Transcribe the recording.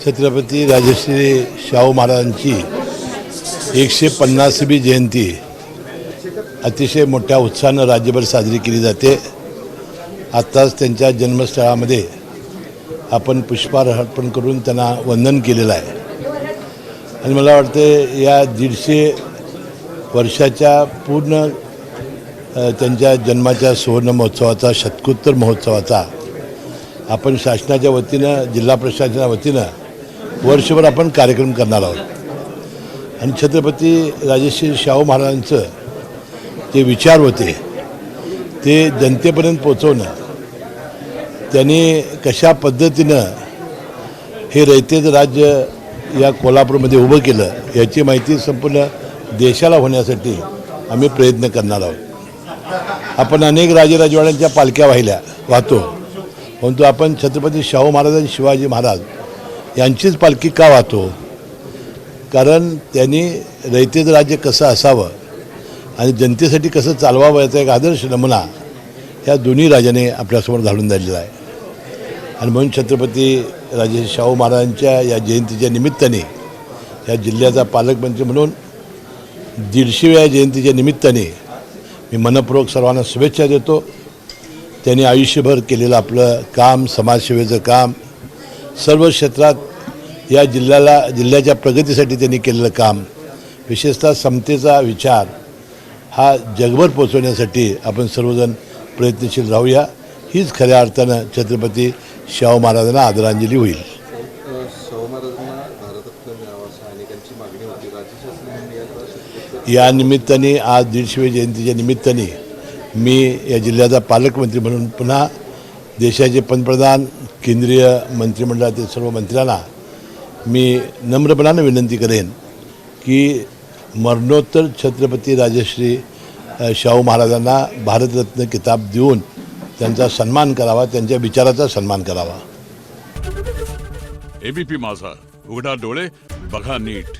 छत्रपती राजश्री शाहू महाराजांची 150वी जयंती अतिशय मोठ्या उत्साहानं राज्यभर साजरी केली जाते। आत्ताच त्यांच्या जन्मस्थळामध्ये आपण पुष्पहार अर्पण करून त्यांना वंदन केलेलं आहे आणि मला वाटते या 150 वर्षाच्या पूर्ण त्यांच्या जन्माच्या सुवर्ण महोत्सवाचा शतकोत्तर महोत्सवाचा आपण शासनाच्या वतीनं जिल्हा प्रशासनाच्या वतीनं वर्षभर आपण कार्यक्रम करणार आहोत आणि छत्रपती राजश्री शाहू महाराजांचं जे विचार होते ते जनतेपर्यंत पोचवणं, त्यांनी कशा पद्धतीनं हे रयतेचं राज्य या कोल्हापूरमध्ये उभं केलं याची माहिती संपूर्ण देशाला होण्यासाठी आम्ही प्रयत्न करणार आहोत। आपण अनेक राजेराजवाड्यांच्या पालख्या वाहतो, परंतु आपण छत्रपती शाहू महाराज आणि शिवाजी महाराज यांचीच पालखी का वाहतो? कारण त्यांनी रयतेचं राज्य कसं असावं आणि जनतेसाठी कसं चालवावं याचा एक आदर्श नमुना या दोन्ही राजाने आपल्यासमोर घालून दिलेला आहे आणि म्हणून छत्रपती राजे शाहू महाराजांच्या या जयंतीच्या निमित्ताने या जिल्ह्याचा पालकमंत्री म्हणून 150व्या जयंतीच्या निमित्ताने मी मनपूर्वक सर्वांना शुभेच्छा देतो। त्यांनी आयुष्यभर केलेलं आपलं काम, समाजसेवेचं काम, सर्व क्षेत्रात या जिल्ह्याच्या प्रगतीसाठी त्यांनी केलेलं काम, विशेषतः समतेचा विचार हा जगभर पोचवण्यासाठी आपण सर्वजण प्रयत्नशील राहूया। हीच खऱ्या अर्थानं छत्रपती शाहू महाराजांना आदरांजली होईल। शाहू महाराजांना भारतरत्न मिळावा अशी अनेकांची मागणी होती। राज्य शासनाने या निमित्ताने आज 150वी जयंतीच्या निमित्ताने मी या जिल्ह्याचा पालकमंत्री म्हणून पुन्हा देशाचे पंतप्रधान, केंद्रीय मंत्रिमंडळातील सर्व मंत्र्यांना मी नम्रपणानं विनंती करेन की मरणोत्तर छत्रपती राजश्री शाहू महाराजांना भारतरत्न किताब देऊन त्यांचा सन्मान करावा, त्यांच्या विचाराचा सन्मान करावा। एबीपी माझा, उघडा डोळे बघा नीट।